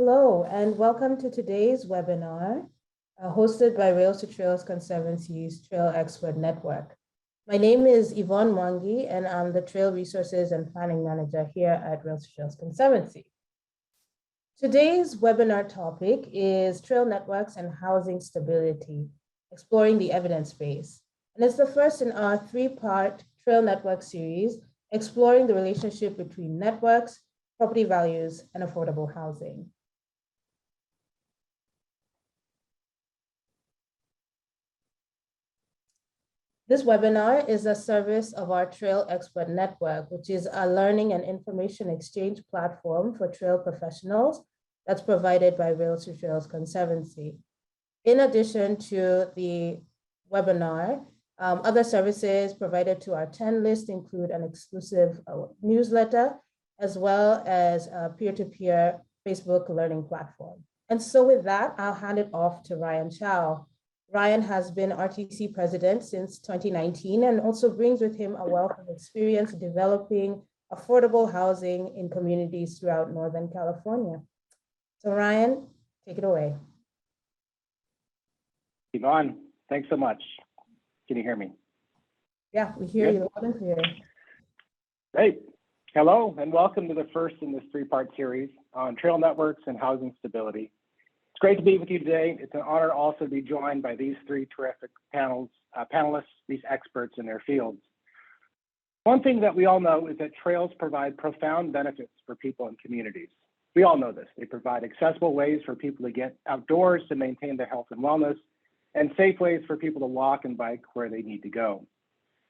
Hello, and welcome to today's webinar, hosted by Rails to Trails Conservancy's Trail Expert Network. My name is Yvonne Mwangi, and I'm the Trail Resources and Planning Manager here at Rails to Trails Conservancy. Today's webinar topic is Trail Networks and Housing Stability, Exploring the Evidence Base. And it's the first in our three-part Trail Network series, exploring the relationship between networks, property values, and affordable housing. This webinar is a service of our Trail Expert Network, which is a learning and information exchange platform for trail professionals that's provided by Rails to Trails Conservancy. In addition to the webinar, other services provided to our 10 list include an exclusive newsletter, as well as a peer-to-peer Facebook learning platform. And so with that, I'll hand it off to Ryan Chow. Ryan has been RTC president since 2019 and also brings with him a wealth of experience developing affordable housing in communities throughout Northern California. So Ryan, take it away. Yvonne, thanks so much. Can you hear me? Yeah, we hear you loud and clear. Great. Hello, and welcome to the first in this three-part series on trail networks and housing stability. It's great to be with you today. It's an honor also to be joined by these three terrific panelists, these experts in their fields. One thing that we all know is that trails provide profound benefits for people and communities. We all know this. They provide accessible ways for people to get outdoors to maintain their health and wellness, and safe ways for people to walk and bike where they need to go.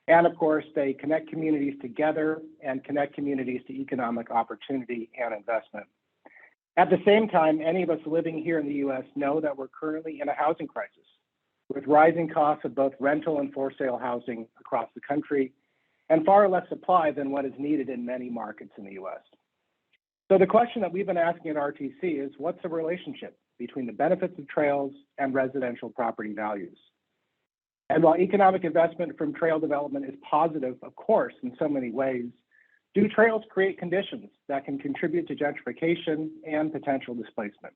And of course, they connect communities together and connect communities to economic opportunity and investment. At the same time, any of us living here in the US know that we're currently in a housing crisis with rising costs of both rental and for sale housing across the country and far less supply than what is needed in many markets in the US. So the question that we've been asking at RTC is, what's the relationship between the benefits of trails and residential property values? And while economic investment from trail development is positive, of course, in so many ways, do trails create conditions that can contribute to gentrification and potential displacement?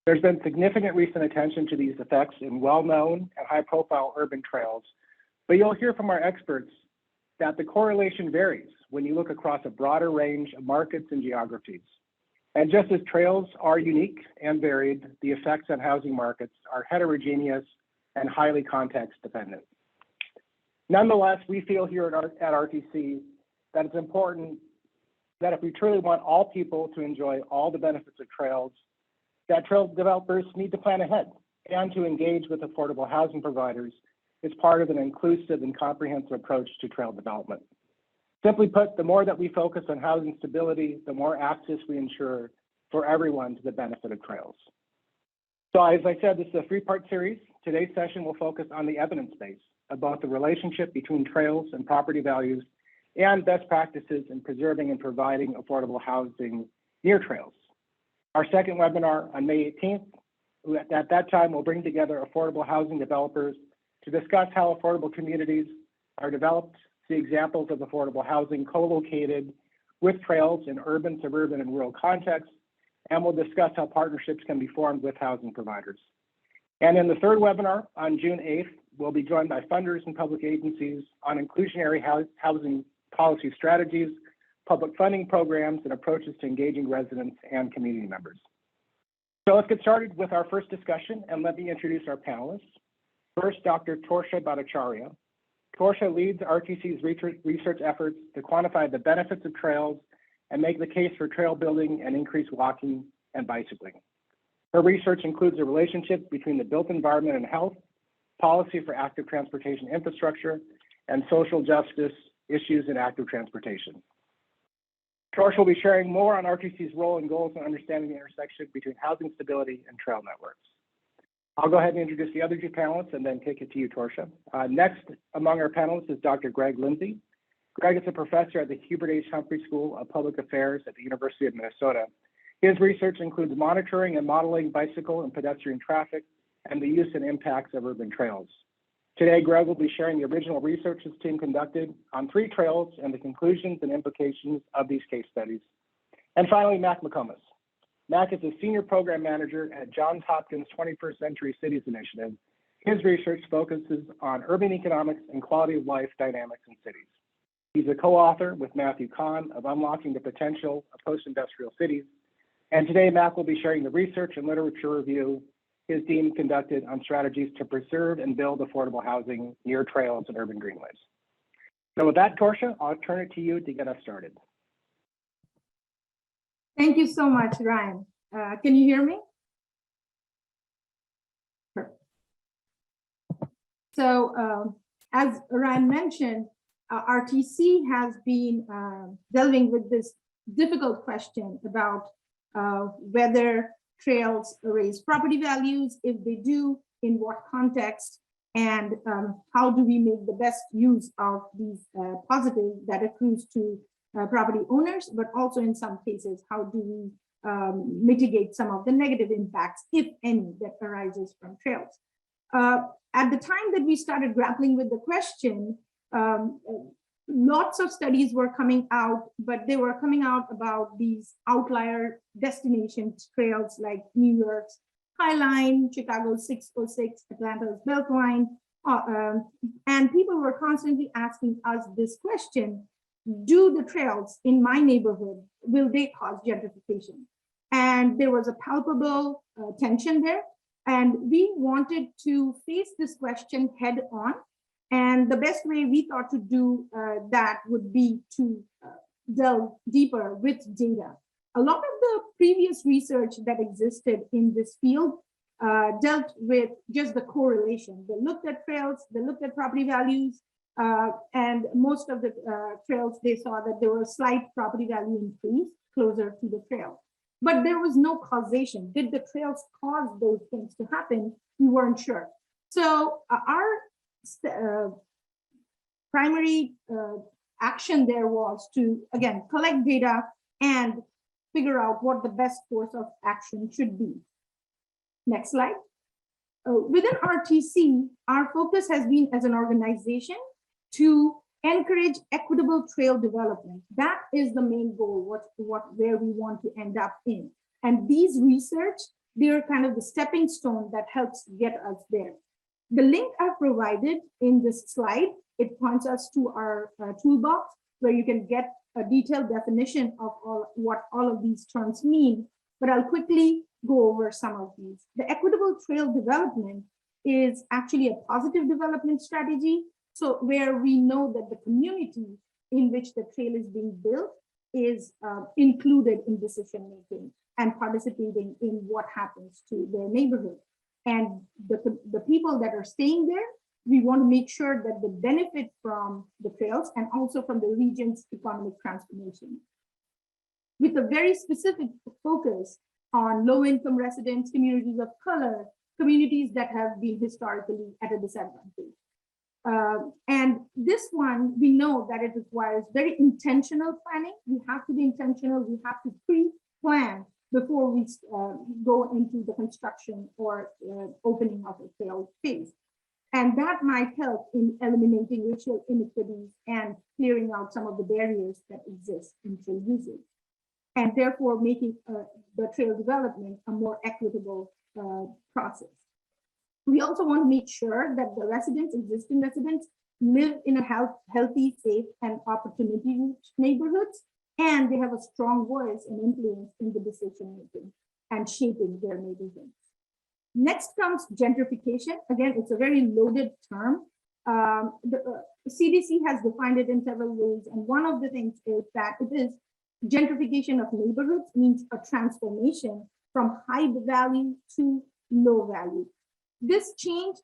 There's been significant recent attention to these effects in well-known and high-profile urban trails, but you'll hear from our experts that the correlation varies when you look across a broader range of markets and geographies. And just as trails are unique and varied, the effects on housing markets are heterogeneous and highly context dependent. Nonetheless, we feel here at RTC that it's important that if we truly want all people to enjoy all the benefits of trails, that trail developers need to plan ahead and to engage with affordable housing providers as part of an inclusive and comprehensive approach to trail development. Simply put, the more that we focus on housing stability, the more access we ensure for everyone to the benefit of trails. So as I said, this is a three-part series. Today's session will focus on the evidence base about the relationship between trails and property values and best practices in preserving and providing affordable housing near trails. Our second webinar on May 18th, at that time, we'll bring together affordable housing developers to discuss how affordable communities are developed, see examples of affordable housing co-located with trails in urban, suburban, and rural contexts, and we'll discuss how partnerships can be formed with housing providers. And in the third webinar on June 8th, we'll be joined by funders and public agencies on inclusionary housing policy strategies, public funding programs, and approaches to engaging residents and community members. So let's get started with our first discussion, and let me introduce our panelists. First, Dr. Torsha Bhattacharya. Torsha leads RTC's research efforts to quantify the benefits of trails and make the case for trail building and increased walking and bicycling. Her research includes the relationship between the built environment and health, policy for active transportation infrastructure, and social justice issues in active transportation. Torsha will be sharing more on RTC's role and goals in understanding the intersection between housing stability and trail networks. I'll go ahead and introduce the other two panelists and then take it to you, Torsha. Next among our panelists is Dr. Greg Lindsey. Greg is a professor at the Hubert H. Humphrey School of Public Affairs at the University of Minnesota. His research includes monitoring and modeling bicycle and pedestrian traffic and the use and impacts of urban trails. Today, Greg will be sharing the original research his team conducted on 3 trails and the conclusions and implications of these case studies. And finally, Mac McComas. Mac is a senior program manager at Johns Hopkins 21st Century Cities Initiative. His research focuses on urban economics and quality of life dynamics in cities. He's a co-author with Matthew Kahn of Unlocking the Potential of Post-Industrial Cities. And today, Mac will be sharing the research and literature review his team conducted on strategies to preserve and build affordable housing near trails and urban greenways. So with that, Torsia, I'll turn it to you to get us started. Thank you so much, Ryan. Can you hear me? Perfect. So as Ryan mentioned, RTC has been delving with this difficult question about whether trails raise property values, if they do, in what context, and how do we make the best use of these positives that accrues to property owners, but also in some cases, how do we mitigate some of the negative impacts, if any, that arises from trails. At the time that we started grappling with the question, lots of studies were coming out, but they were coming out about these outlier destination trails like New York's High Line, Chicago's 606, Atlanta's Beltline, and people were constantly asking us this question: do the trails in my neighborhood, will they cause gentrification? And there was a palpable tension there, and we wanted to face this question head on. And the best way we thought to do that would be to delve deeper with data. A lot of the previous research that existed in this field dealt with just the correlation. They looked at trails, they looked at property values, and most of the trails, they saw that there was a slight property value increase closer to the trail. But there was no causation. Did the trails cause those things to happen? We weren't sure. So our primary action there was to, again, collect data and figure out what the best course of action should be. Next slide. Within RTC, our focus has been as an organization to encourage equitable trail development. That is the main goal, where we want to end up in. And these research, they're kind of the stepping stone that helps get us there. The link I've provided in this slide, it points us to our toolbox where you can get a detailed definition of what all of these terms mean, but I'll quickly go over some of these. The equitable trail development is actually a positive development strategy. So where we know that the community in which the trail is being built is included in decision-making and participating in what happens to their neighborhood. And the people that are staying there, we want to make sure that they benefit from the trails and also from the region's economic transformation. With a very specific focus on low-income residents, communities of color, communities that have been historically at a disadvantage. And this one, we know that it requires very intentional planning. We have to be intentional. We have to pre-plan before we go into the construction or opening of a trail phase. And that might help in eliminating racial inequities and clearing out some of the barriers that exist in trail usage, and therefore making the trail development a more equitable process. We also want to make sure that the existing residents, live in a healthy, safe, and opportunity-rich neighborhoods, and they have a strong voice and influence in the decision-making and shaping their neighborhoods. Next comes gentrification. Again, it's a very loaded term. The CDC has defined it in several ways, and one of the things is that it is gentrification of neighborhoods means a transformation from high value to low value. This change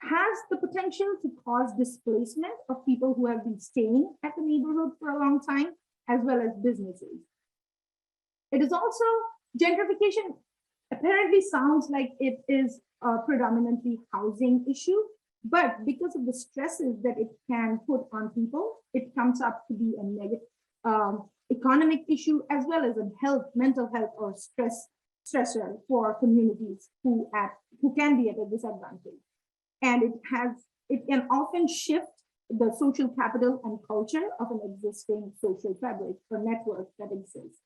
has the potential to cause displacement of people who have been staying at the neighborhood for a long time, as well as businesses. It is also, gentrification apparently sounds like it is a predominantly housing issue, but because of the stresses that it can put on people, it comes up to be a negative economic issue, as well as a mental health or stressor for communities who can be at a disadvantage. And it can often shift the social capital and culture of an existing social fabric or network that exists.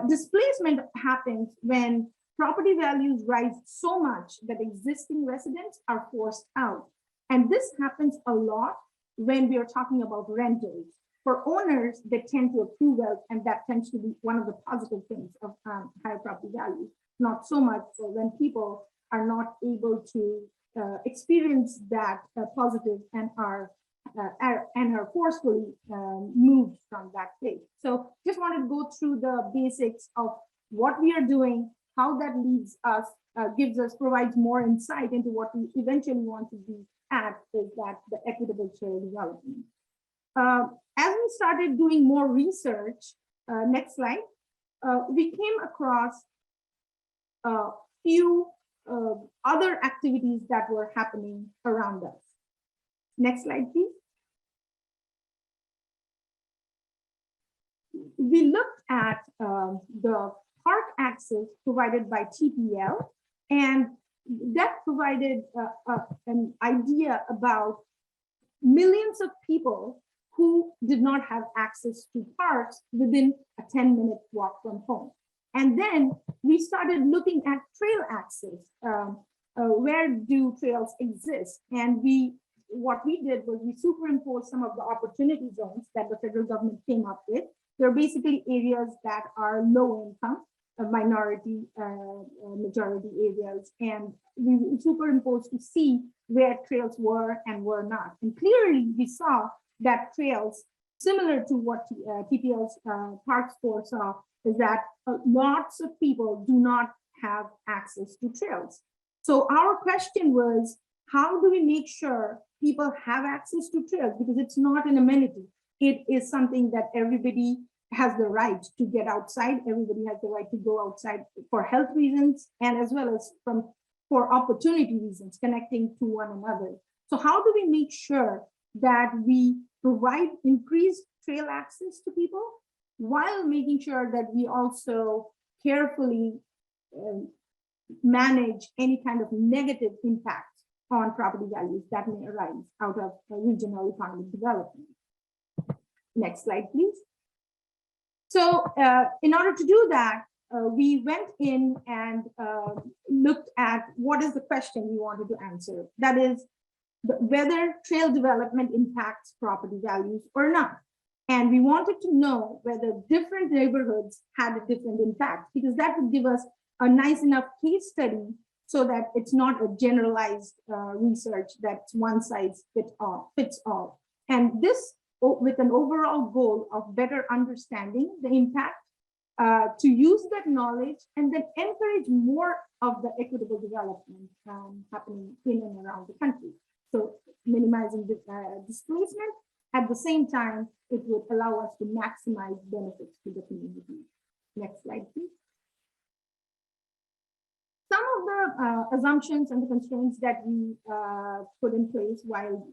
Displacement happens when property values rise so much that existing residents are forced out. And this happens a lot when we are talking about renters. For owners, they tend to accrue wealth, and that tends to be one of the positive things of higher property values. Not so much so when people are not able to experience that positive and are forcefully moved from that place. So just wanted to go through the basics of what we are doing, how that leads us, provides more insight into what we eventually want to be at, is that the equitable trail development. As we started doing more research, next slide, we came across a few other activities that were happening around us. Next slide, please. We looked at the park access provided by TPL, and that provided an idea about millions of people who did not have access to parks within a 10-minute walk from home. And then we started looking at trail access. Where do trails exist? And what we did was we superimposed some of the opportunity zones that the federal government came up with. They're basically areas that are low income, minority, majority areas, and we superimposed to see where trails were and were not. And clearly we saw that trails, similar to what TPL's park score saw, is that lots of people do not have access to trails. So our question was, how do we make sure people have access to trails? Because it's not an amenity. It is something that everybody has the right to get outside. Everybody has the right to go outside for health reasons, and as well as for opportunity reasons, connecting to one another. So how do we make sure that we provide increased trail access to people while making sure that we also carefully manage any kind of negative impact on property values that may arise out of regional economic development? Next slide, please. So in order to do that, we went in and looked at what is the question we wanted to answer. That is, whether trail development impacts property values or not. And we wanted to know whether different neighborhoods had a different impact, because that would give us a nice enough case study so that it's not a generalized research that's one size fits all. And this with an overall goal of better understanding the impact, to use that knowledge and then encourage more of the equitable development happening in and around the country. So minimizing the displacement, at the same time, it would allow us to maximize benefits to the community. Next slide, please. Some of the assumptions and the constraints that we put in place while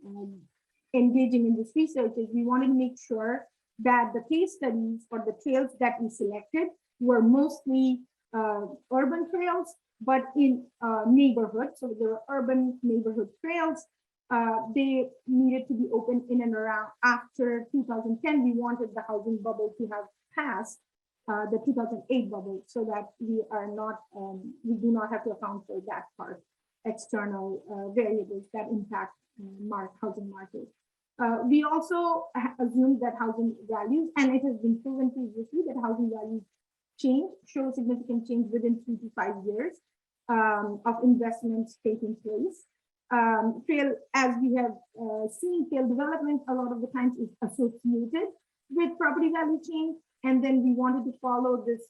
engaging in this research is we wanted to make sure that the case studies or the trails that we selected were mostly urban trails, but in neighborhoods. So there were urban neighborhood trails. They needed to be open in and around after 2010. We wanted the housing bubble to have passed the 2008 bubble, so that we are not, we do not have to account for that part, external variables that impact housing market. We also assumed that housing values, and it has been proven previously that housing values show significant change within 3 to 5 years of investments taking place. Trail, as we have seen, trail development a lot of the times is associated with property value change. And then we wanted to follow this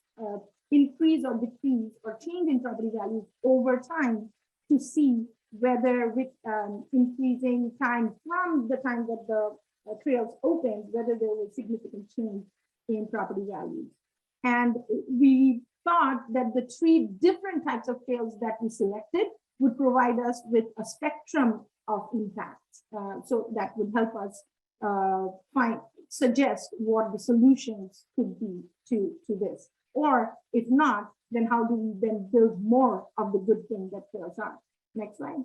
increase or decrease or change in property values over time to see whether with increasing time from the time that the trails opened, whether there was significant change in property values. And we thought that the 3 different types of trails that we selected would provide us with a spectrum of impacts. So that would help us suggest what the solutions could be to this. Or if not, then how do we then build more of the good thing that trails are? Next slide.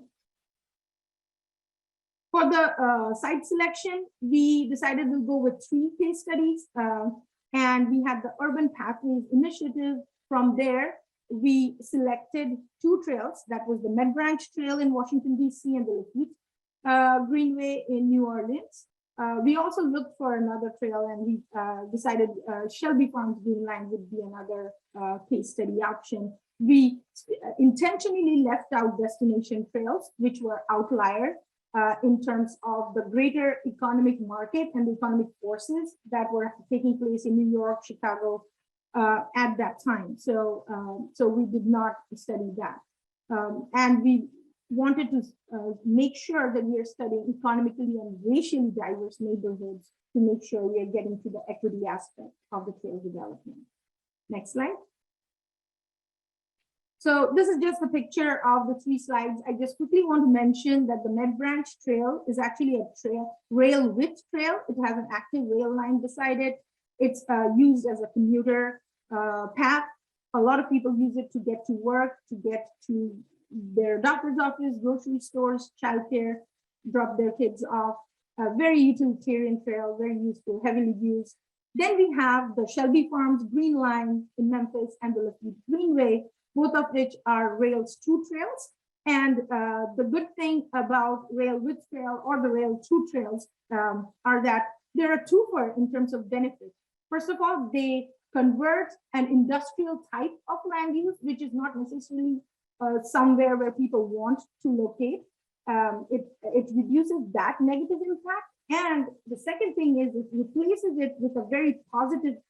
For the site selection, we decided to go with 3 case studies. And we had the Urban Pathways Initiative. From there, we selected 2 trails. That was the Med Branch Trail in Washington, D.C. and the Lafitte Greenway in New Orleans. We also looked for another trail, and we decided Shelby Farms Green Line would be another case study option. We intentionally left out destination trails, which were outlier in terms of the greater economic market and the economic forces that were taking place in New York, Chicago at that time. So we did not study that. And we wanted to make sure that we are studying economically and racially diverse neighborhoods to make sure we are getting to the equity aspect of the trail development. Next slide. So this is just a picture of the 3 slides. I just quickly want to mention that the Med Branch Trail is actually a rail width trail. It has an active rail line beside it. It's used as a commuter path. A lot of people use it to get to work, to get to their doctor's office, grocery stores, childcare, drop their kids off. A very utilitarian trail, very useful, heavily used. Then we have the Shelby Farms Green Line in Memphis and the Lafitte Greenway, both of which are Rails 2 trails. And the good thing about Rail Width Trail or the Rail 2 trails are that they're a twofer in terms of benefits. First of all, they convert an industrial type of land use, which is not necessarily somewhere where people want to locate. It reduces that negative impact. And the second thing is it replaces it with a very positive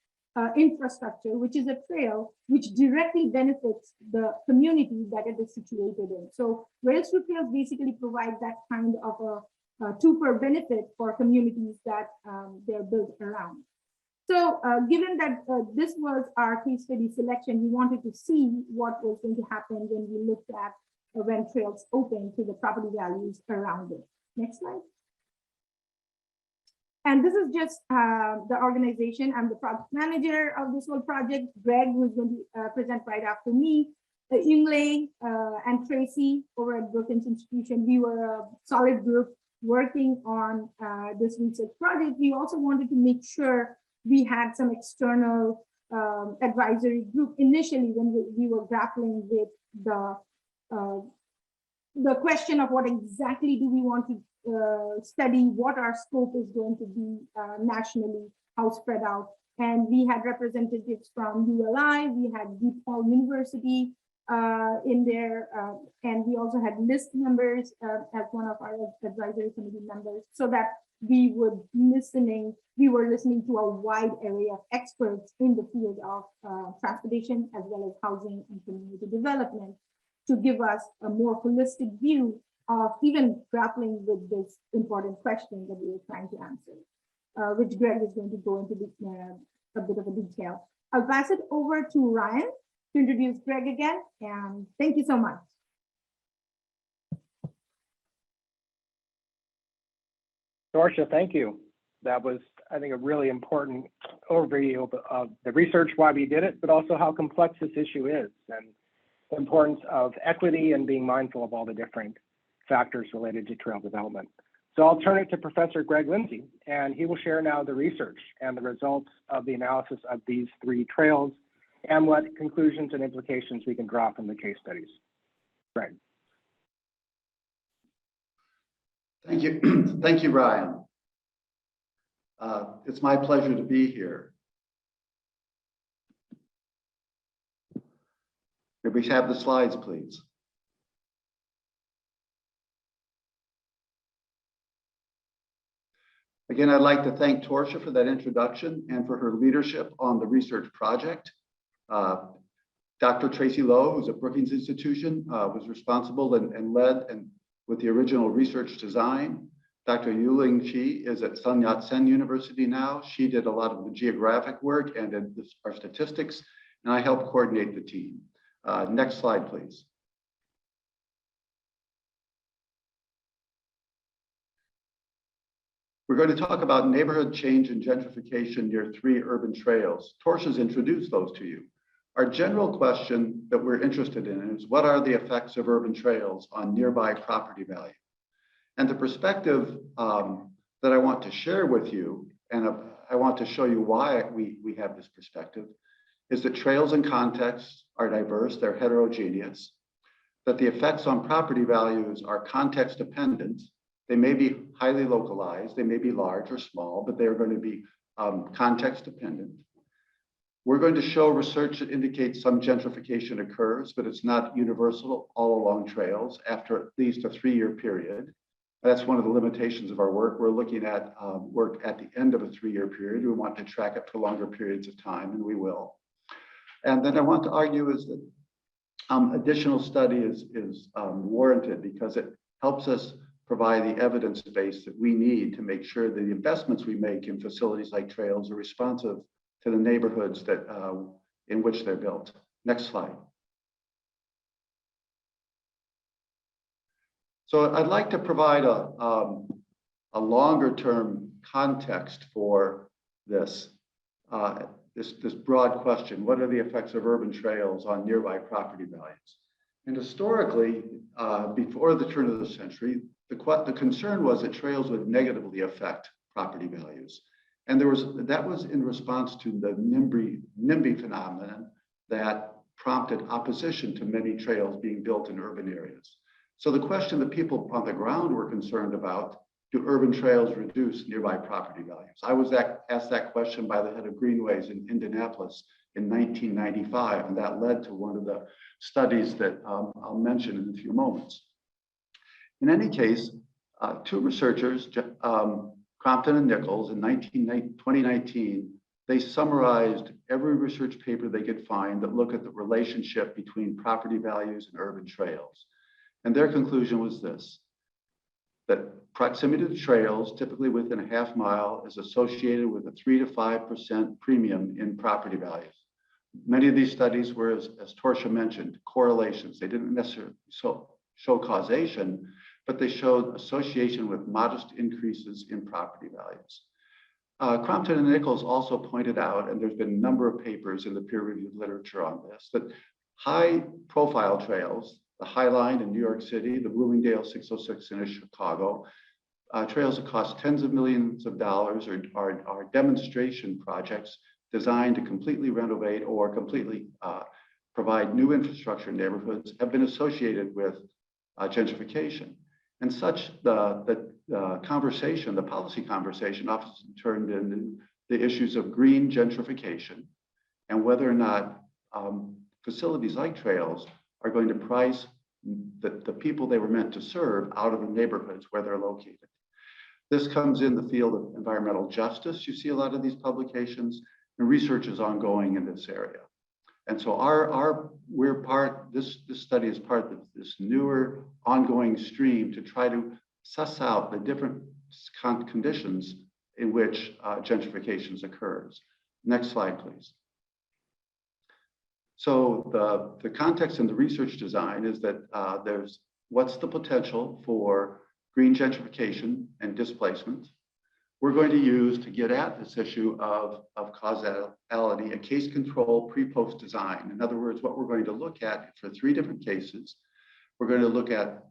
infrastructure, which is a trail, which directly benefits the community that it is situated in. So Rails 2 trails basically provide that kind of a twofer benefit for communities that they're built around. So given that this was our case study selection, we wanted to see what was going to happen when we looked at when trails open to the property values around it. Next slide. And this is just the organization. I'm the project manager of this whole project. Greg, who is going to present right after me, Ingley and Tracy over at Brookings Institution. We were a solid group working on this research project. We also wanted to make sure we had some external advisory group initially when we were grappling with the question of what exactly do we want to study, what our scope is going to be nationally, how spread out. And we had representatives from ULI, we had DePaul University in there, and we also had LIST members as one of our advisory committee members, so that we were listening to a wide array of experts in the field of transportation as well as housing and community development to give us a more holistic view of even grappling with this important question that we were trying to answer, which Greg is going to go into a bit of a detail. I'll pass it over to Ryan to introduce Greg again, and thank you so much. Dorsha, thank you. That was, I think, a really important overview of the research, why we did it, but also how complex this issue is and the importance of equity and being mindful of all the different factors related to trail development. So I'll turn it to Professor Greg Lindsey, and he will share now the research and the results of the analysis of these 3 trails and what conclusions and implications we can draw from the case studies. Greg. Thank you. Thank you, Ryan. It's my pleasure to be here. May we have the slides, please? Again, I'd like to thank Dorsha for that introduction and for her leadership on the research project. Dr. Tracy Lowe, who's at Brookings Institution, was responsible and led with the original research design. Dr. Yuling Shi is at Sun Yat-sen University now. She did a lot of the geographic work and did our statistics, and I helped coordinate the team. Next slide, please. We're going to talk about neighborhood change and gentrification near 3 urban trails. Dorsha's introduced those to you. Our general question that we're interested in is, what are the effects of urban trails on nearby property value? And the perspective that I want to share with you, and I want to show you why we have this perspective, is that trails and contexts are diverse, they're heterogeneous, that the effects on property values are context dependent. They may be highly localized, they may be large or small, but they are going to be context dependent. We're going to show research that indicates some gentrification occurs, but it's not universal all along trails after at least a 3-year period. That's one of the limitations of our work. We're looking at work at the end of a 3-year period. We want to track it for longer periods of time, and we will. And then I want to argue is that additional study is warranted because it helps us provide the evidence base that we need to make sure that the investments we make in facilities like trails are responsive to the neighborhoods that in which they're built. Next slide. So I'd like to provide a longer term context for this, this broad question. What are the effects of urban trails on nearby property values? And historically, before the turn of the century, the concern was that trails would negatively affect property values. And that was in response to the NIMBY phenomenon that prompted opposition to many trails being built in urban areas. So the question that people on the ground were concerned about, do urban trails reduce nearby property values? I was asked that question by the head of Greenways in Indianapolis in 1995, and that led to one of the studies that I'll mention in a few moments. In any case, 2 researchers, Crompton and Nichols, in 2019, they summarized every research paper they could find that looked at the relationship between property values and urban trails. And their conclusion was this, that proximity to trails, typically within a half mile, is associated with a 3 to 5% premium in property values. Many of these studies were, as Torcia mentioned, correlations. They didn't necessarily show causation, but they showed association with modest increases in property values. Crompton and Nichols also pointed out, and there's been a number of papers in the peer-reviewed literature on this, that high-profile trails, the High Line in New York City, the Bloomingdale 606 in Chicago, trails that cost tens of millions of dollars are demonstration projects designed to completely renovate or completely provide new infrastructure in neighborhoods, have been associated with gentrification. And such the conversation, the policy conversation often turned into the issues of green gentrification and whether or not facilities like trails are going to price the people they were meant to serve out of the neighborhoods where they're located. This comes in the field of environmental justice. You see a lot of these publications, and research is ongoing in this area. And so this study is part of this newer ongoing stream to try to suss out the different conditions in which gentrification occurs. Next slide, please. So the context in the research design is that what's the potential for green gentrification and displacement. We're going to use to get at this issue of causality, a case control pre-post design. In other words, what we're going to look at for 3 different cases, we're going to look at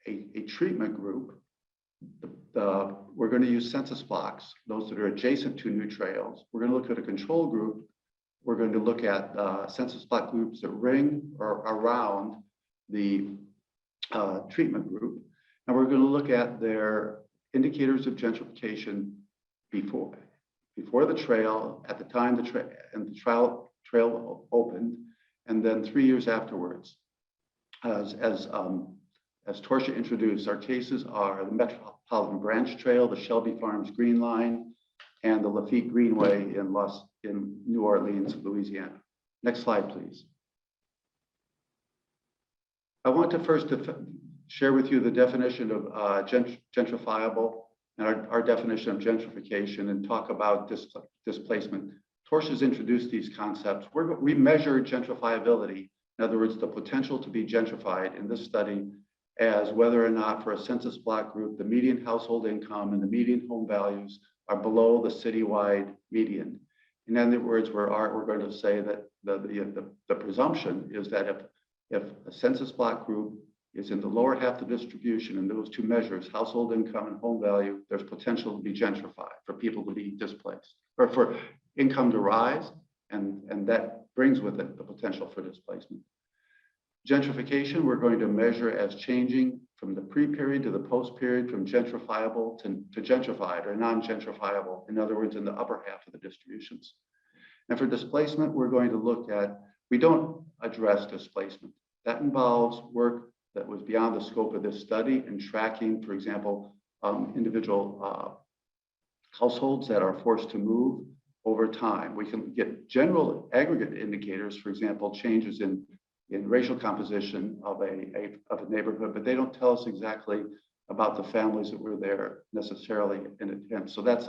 a treatment group. We're going to use census blocks, those that are adjacent to new trails. We're going to look at a control group. We're going to look at census block groups that ring or around the treatment group. And we're going to look at their indicators of gentrification before the trail, at the time the trail opened, and then 3 years afterwards. As Torcia introduced, our cases are the Metropolitan Branch Trail, the Shelby Farms Green Line, and the Lafitte Greenway in New Orleans, Louisiana. Next slide, please. I want to first share with you the definition of gentrifiable and our definition of gentrification and talk about displacement. Torcia's introduced these concepts. We measure gentrifiability, in other words, the potential to be gentrified in this study as whether or not for a census block group, the median household income and the median home values are below the citywide median. In other words, we're going to say that the presumption is that if a census block group is in the lower half of the distribution, and those two measures, household income and home value, there's potential to be gentrified, for people to be displaced, or for income to rise, and that brings with it the potential for displacement. Gentrification, we're going to measure as changing from the pre-period to the post-period, from gentrifiable to gentrified or non-gentrifiable, in other words, in the upper half of the distributions. And for displacement, we're going to look at, we don't address displacement. That involves work that was beyond the scope of this study and tracking, for example, individual households that are forced to move over time. We can get general aggregate indicators, for example, changes in racial composition of a neighborhood, but they don't tell us exactly about the families that were there necessarily in intent. So that's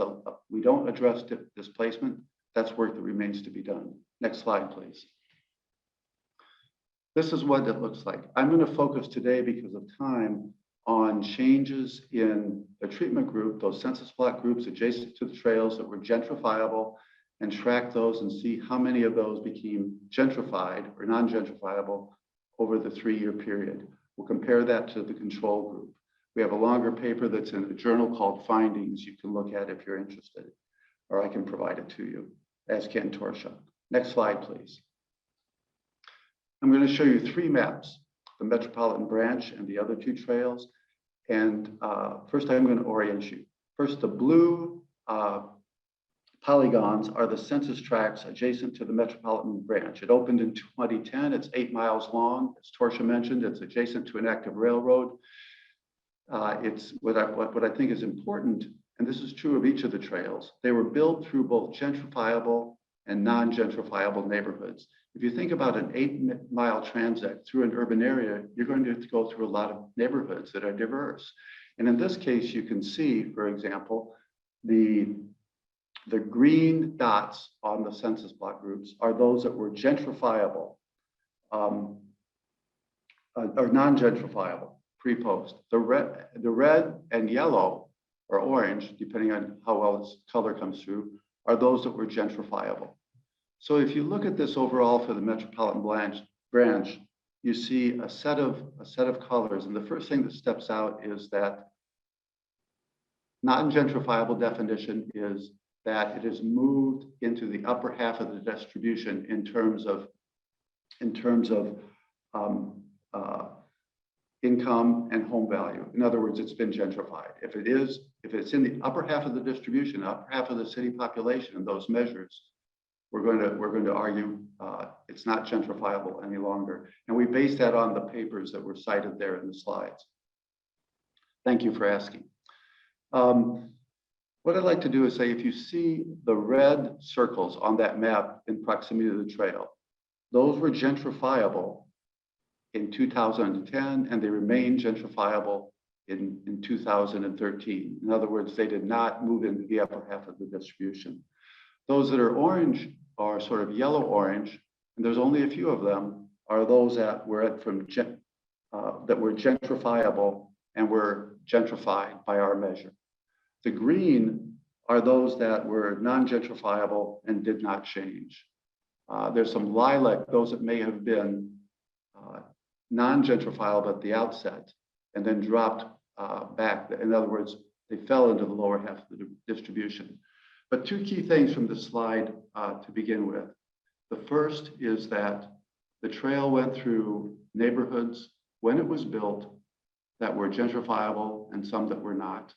we don't address displacement. That's work that remains to be done. Next slide, please. This is what it looks like. I'm going to focus today, because of time, on changes in the treatment group, those census block groups adjacent to the trails that were gentrifiable, and track those and see how many of those became gentrified or non-gentrifiable over the 3-year period. We'll compare that to the control group. We have a longer paper that's in a journal called Findings you can look at if you're interested, or I can provide it to you, as can Torsha. Next slide, please. I'm going to show you 3 maps, the Metropolitan Branch and the other 2 trails. And first, I'm going to orient you. First, the blue polygons are the census tracts adjacent to the Metropolitan Branch. It opened in 2010. It's 8 miles long. As Torsha mentioned, it's adjacent to an active railroad. It's what I think is important, and this is true of each of the trails. They were built through both gentrifiable and non-gentrifiable neighborhoods. If you think about an 8-mile transect through an urban area, you're going to have to go through a lot of neighborhoods that are diverse. And in this case, you can see, for example, the green dots on the census block groups are those that were gentrifiable or non-gentrifiable pre-post. The red and yellow or orange, depending on how well this color comes through, are those that were gentrifiable. So if you look at this overall for the Metropolitan Branch, you see a set of colors, and the first thing that steps out is that non-gentrifiable definition is that it is moved into the upper half of the distribution in terms of income and home value. In other words, it's been gentrified. If it's in the upper half of the distribution, upper half of the city population, and those measures, we're going to argue it's not gentrifiable any longer. And we base that on the papers that were cited there in the slides. Thank you for asking. What I'd like to do is say, if you see the red circles on that map in proximity to the trail, those were gentrifiable in 2010, and they remain gentrifiable in 2013. In other words, they did not move into the upper half of the distribution. Those that are orange, or sort of yellow-orange, and there's only a few of them, are those that were gentrifiable and were gentrified by our measure. The green are those that were non-gentrifiable and did not change. There's some lilac, those that may have been non-gentrifiable at the outset and then dropped back. In other words, they fell into the lower half of the distribution. But 2 key things from this slide to begin with. The first is that the trail went through neighborhoods when it was built that were gentrifiable and some that were not.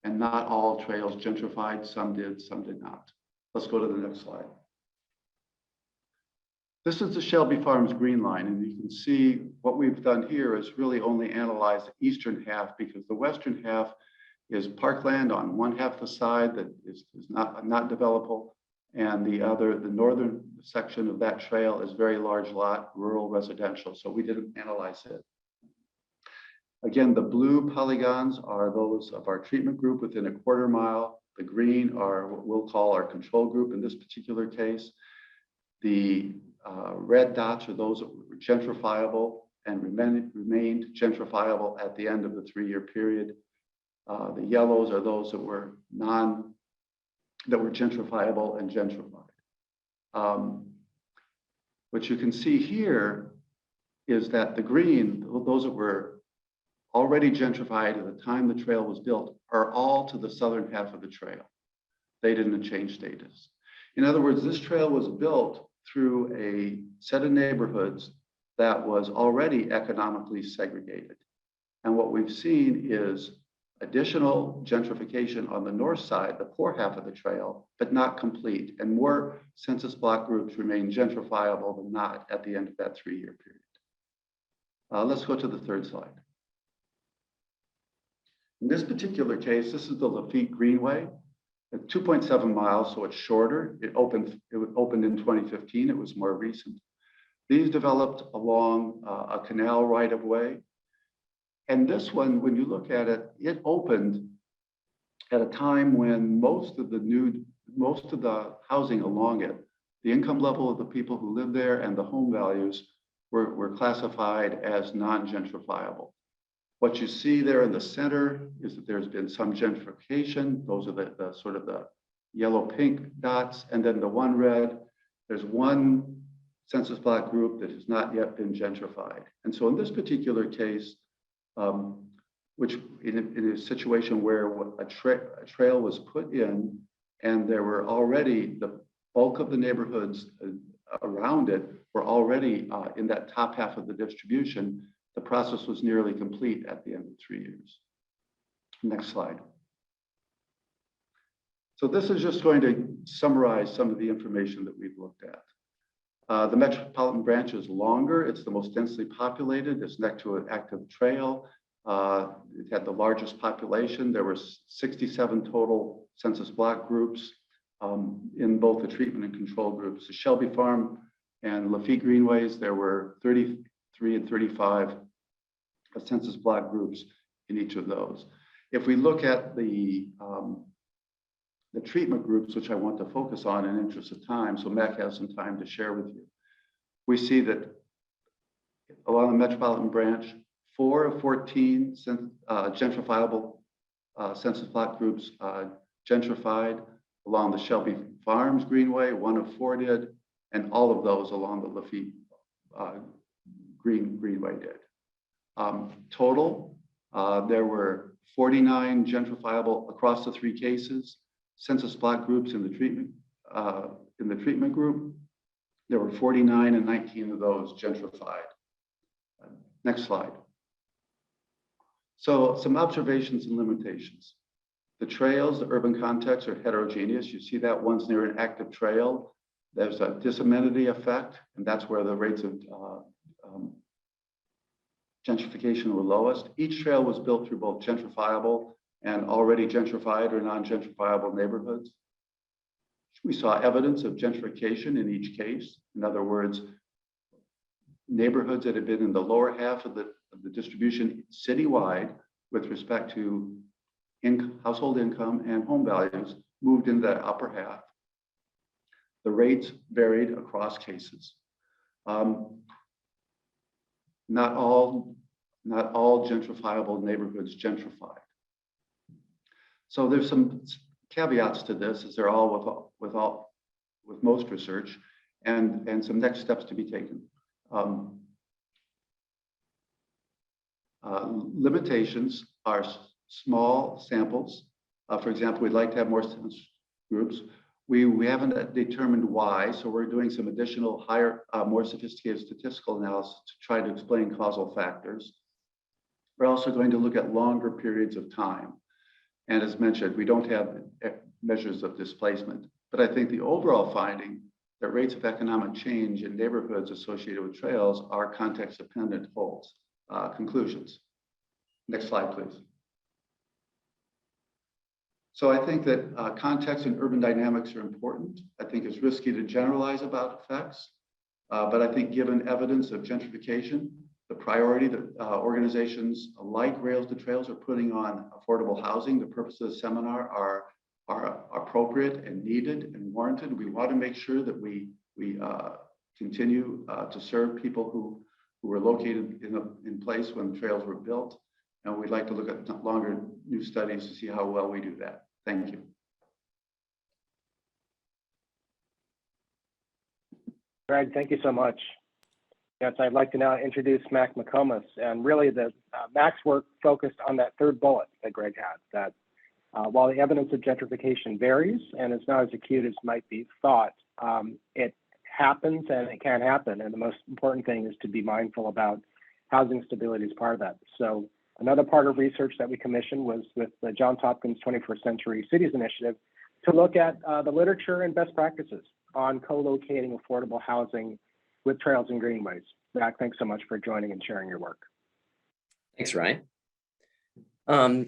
And not all trails gentrified, some did not. Let's go to the next slide. This is the Shelby Farms green line, and you can see what we've done here is really only analyze the eastern half, because the western half is parkland on one half of the side that is not developable, and the northern section of that trail is very large lot, rural residential, so we didn't analyze it. Again, the blue polygons are those of our treatment group within a quarter mile. The green are what we'll call our control group in this particular case. The red dots are those that were gentrifiable and remained gentrifiable at the end of the 3-year period. The yellows are those that were gentrifiable and gentrified. What you can see here is that the green, those that were already gentrified at the time the trail was built, are all to the southern half of the trail. They didn't change status. In other words, this trail was built through a set of neighborhoods that was already economically segregated. And what we've seen is additional gentrification on the north side, the poor half of the trail, but not complete. And more census block groups remain gentrifiable than not at the end of that 3-year period. Let's go to the third slide. In this particular case, this is the Lafitte Greenway. It's 2.7 miles, so it's shorter. It opened in 2015. It was more recent. These developed along a canal right-of-way. And this one, when you look at it, it opened at a time when most of the housing along it, the income level of the people who live there and the home values were classified as non-gentrifiable. What you see there in the center is that there's been some gentrification. Those are the sort of the yellow-pink dots. And then the one red, there's one census block group that has not yet been gentrified. And so in this particular case, which in a situation where a trail was put in and there were already the bulk of the neighborhoods around it were already in that top half of the distribution, the process was nearly complete at the end of 3 years. Next slide. So this is just going to summarize some of the information that we've looked at. The metropolitan branch is longer. It's the most densely populated. It's next to an active trail. It had the largest population. There were 67 total census block groups in both the treatment and control groups. The Shelby Farm and Lafitte Greenways, there were 33 and 35 census block groups in each of those. If we look at the treatment groups, which I want to focus on in interest of time, so Mac has some time to share with you, we see that along the metropolitan branch, 4 of 14 gentrifiable census block groups gentrified. Along the Shelby Farms Greenway, 1 of 4 did, and all of those along the Lafitte Greenway did. Total, there were 49 gentrifiable across the 3 cases. Census block groups in the treatment group, there were 49 and 19 of those gentrified. Next slide. So some observations and limitations. The trails, the urban contexts are heterogeneous. You see that one's near an active trail. There's a disamenity effect, and that's where the rates of gentrification were lowest. Each trail was built through both gentrifiable and already gentrified or non-gentrifiable neighborhoods. We saw evidence of gentrification in each case. In other words, neighborhoods that had been in the lower half of the distribution citywide with respect to household income and home values moved into the upper half. The rates varied across cases. Not all gentrifiable neighborhoods gentrified. So there's some caveats to this, as there are all with most research, and some next steps to be taken. Limitations are small samples. For example, we'd like to have more census groups. We haven't determined why, so we're doing some additional more sophisticated statistical analysis to try to explain causal factors. We're also going to look at longer periods of time. And as mentioned, we don't have measures of displacement, but I think the overall finding that rates of economic change in neighborhoods associated with trails are context dependent holds. Conclusions. Next slide, please. So I think that context and urban dynamics are important. I think it's risky to generalize about effects, but I think given evidence of gentrification, the priority that organizations like Rails to Trails are putting on affordable housing, the purpose of the seminar are appropriate and needed and warranted. We want to make sure that we continue to serve people who were located in place when the trails were built. And we'd like to look at longer new studies to see how well we do that. Thank you. Greg, thank you so much. Yes, I'd like to now introduce Mac McComas, and really Mac's work focused on that third bullet that Greg had, that while the evidence of gentrification varies and is not as acute as might be thought, it happens and it can happen. And the most important thing is to be mindful about housing stability as part of that. So another part of research that we commissioned was with the Johns Hopkins 21st Century Cities Initiative to look at the literature and best practices on co-locating affordable housing with trails and greenways. Mac, thanks so much for joining and sharing your work. Thanks, Ryan.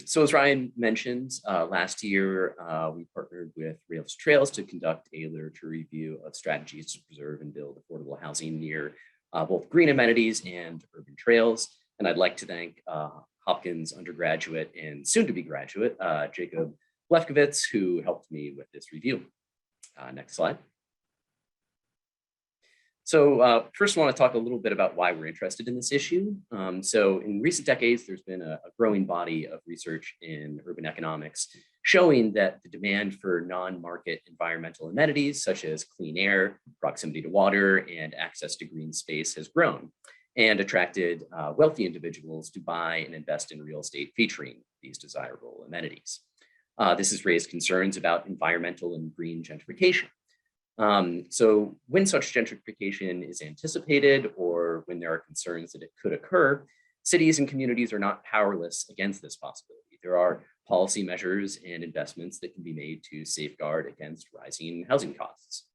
So as Ryan mentioned, last year, we partnered with Rails to Trails to conduct a literature review of strategies to preserve and build affordable housing near both green amenities and urban trails. And I'd like to thank Hopkins undergraduate and soon-to-be graduate, Jacob Lefkowitz, who helped me with this review. Next slide. So first I want to talk a little bit about why we're interested in this issue. So in recent decades, there's been a growing body of research in urban economics showing that the demand for non-market environmental amenities, such as clean air, proximity to water, and access to green space has grown and attracted wealthy individuals to buy and invest in real estate featuring these desirable amenities. This has raised concerns about environmental and green gentrification. So when such gentrification is anticipated or when there are concerns that it could occur, cities and communities are not powerless against this possibility. There are policy measures and investments that can be made to safeguard against rising housing costs.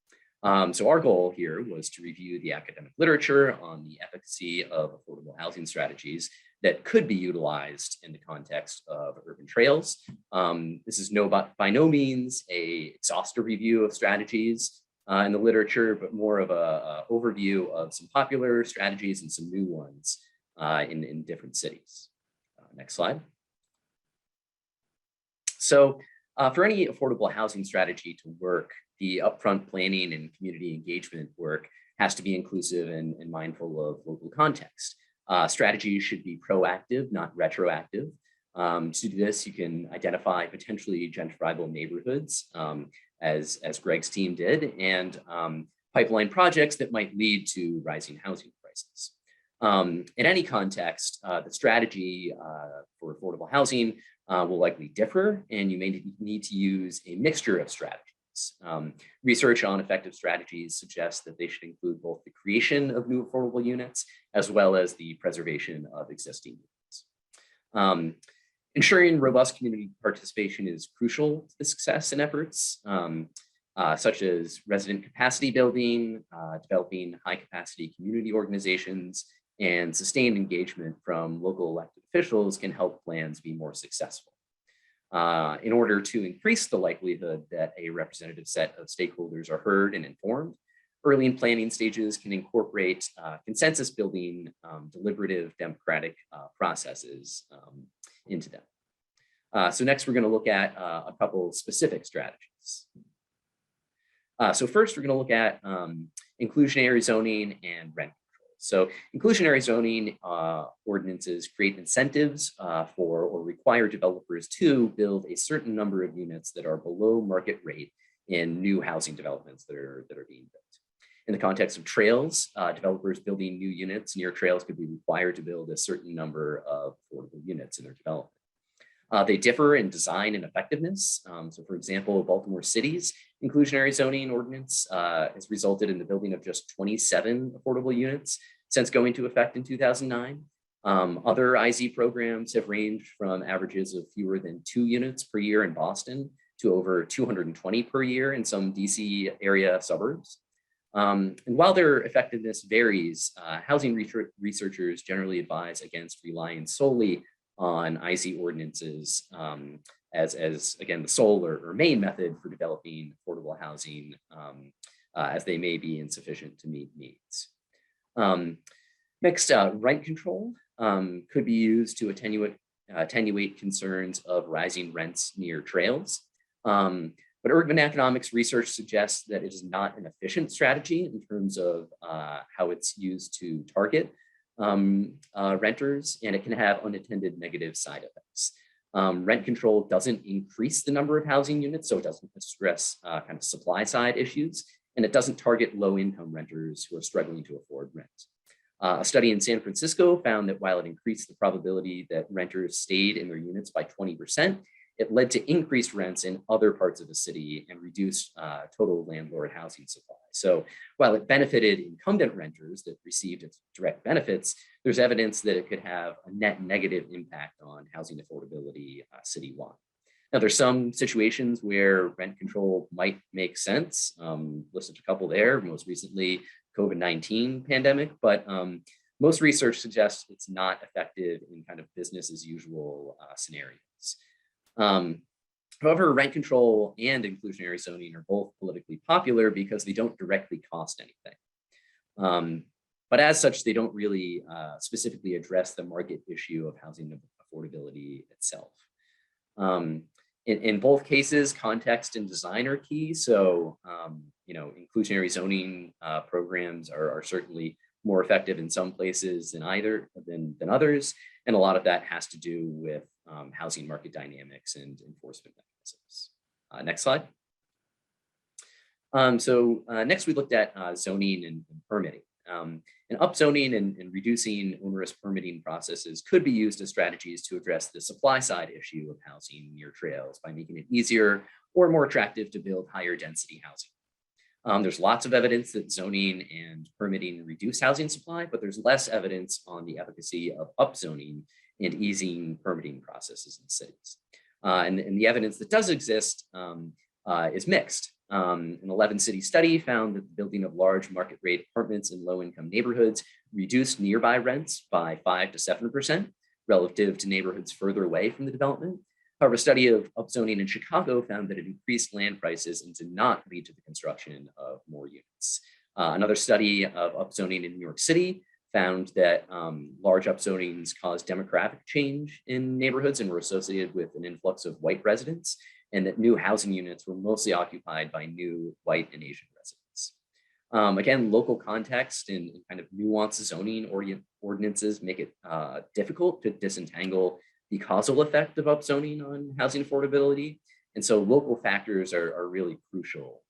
So our goal here was to review the academic literature on the efficacy of affordable housing strategies that could be utilized in the context of urban trails. This is by no means an exhaustive review of strategies in the literature, but more of an overview of some popular strategies and some new ones in different cities. Next slide. So for any affordable housing strategy to work, the upfront planning and community engagement work has to be inclusive and mindful of local context. Strategies should be proactive, not retroactive. To do this, you can identify potentially gentrifiable neighborhoods, as Greg's team did, and pipeline projects that might lead to rising housing prices. In any context, the strategy for affordable housing will likely differ, and you may need to use a mixture of strategies. Research on effective strategies suggests that they should include both the creation of new affordable units as well as the preservation of existing units. Ensuring robust community participation is crucial to the success in efforts, such as resident capacity building, developing high-capacity community organizations, and sustained engagement from local elected officials can help plans be more successful. In order to increase the likelihood that a representative set of stakeholders are heard and informed, early in planning stages can incorporate consensus building, deliberative democratic processes into them. So next we're going to look at a couple specific strategies. So first we're going to look at inclusionary zoning and rent control. So inclusionary zoning ordinances create incentives for or require developers to build a certain number of units that are below market rate in new housing developments that are being built. In the context of trails, developers building new units near trails could be required to build a certain number of affordable units in their development. They differ in design and effectiveness. So for example, Baltimore City's inclusionary zoning ordinance has resulted in the building of just 27 affordable units since going into effect in 2009. Other IZ programs have ranged from averages of fewer than 2 units per year in Boston to over 220 per year in some DC area suburbs. And while their effectiveness varies, housing researchers generally advise against relying solely on IZ ordinances as again, the sole or main method for developing affordable housing, as they may be insufficient to meet needs. Next, rent control could be used to attenuate concerns of rising rents near trails. But urban economics research suggests that it is not an efficient strategy in terms of how it's used to target renters, and it can have unintended negative side effects. Rent control doesn't increase the number of housing units, so it doesn't address kind of supply side issues, and it doesn't target low income renters who are struggling to afford rent. A study in San Francisco found that while it increased the probability that renters stayed in their units by 20%, it led to increased rents in other parts of the city and reduced total landlord housing supply. So while it benefited incumbent renters that received its direct benefits, there's evidence that it could have a net negative impact on housing affordability citywide. Now, there's some situations where rent control might make sense. Listed a couple there, most recently COVID-19 pandemic, but most research suggests it's not effective in kind of business as usual scenarios. However, rent control and inclusionary zoning are both politically popular because they don't directly cost anything. But as such, they don't really specifically address the market issue of housing affordability itself. In both cases, context and design are key. So, inclusionary zoning programs are certainly more effective in some places than others. And a lot of that has to do with housing market dynamics and enforcement mechanisms. Next slide. Next we looked at zoning and permitting. And upzoning and reducing onerous permitting processes could be used as strategies to address the supply side issue of housing near trails by making it easier or more attractive to build higher density housing. There's lots of evidence that zoning and permitting reduce housing supply, but there's less evidence on the efficacy of upzoning and easing permitting processes in cities. And the evidence that does exist is mixed. An 11-city study found that the building of large market rate apartments in low-income neighborhoods reduced nearby rents by 5 to 7% relative to neighborhoods further away from the development. However, a study of upzoning in Chicago found that it increased land prices and did not lead to the construction of more units. Another study of upzoning in New York City found that large upzonings caused demographic change in neighborhoods and were associated with an influx of white residents, and that new housing units were mostly occupied by new white and Asian residents. Again, local context and kind of nuanced zoning ordinances make it difficult to disentangle the causal effect of upzoning on housing affordability. And so local factors are really crucial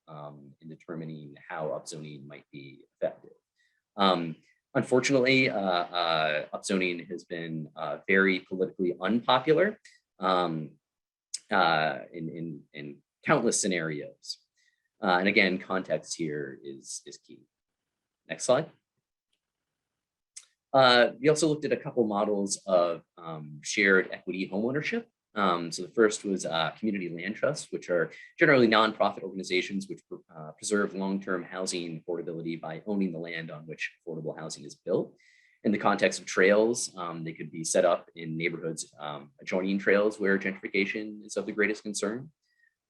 in determining how upzoning might be effective. Unfortunately, upzoning has been very politically unpopular in countless scenarios. And again, context here is key. Next slide. We also looked at a couple models of shared equity homeownership. So the first was community land trusts, which are generally nonprofit organizations which preserve long-term housing affordability by owning the land on which affordable housing is built. In the context of trails, they could be set up in neighborhoods adjoining trails where gentrification is of the greatest concern.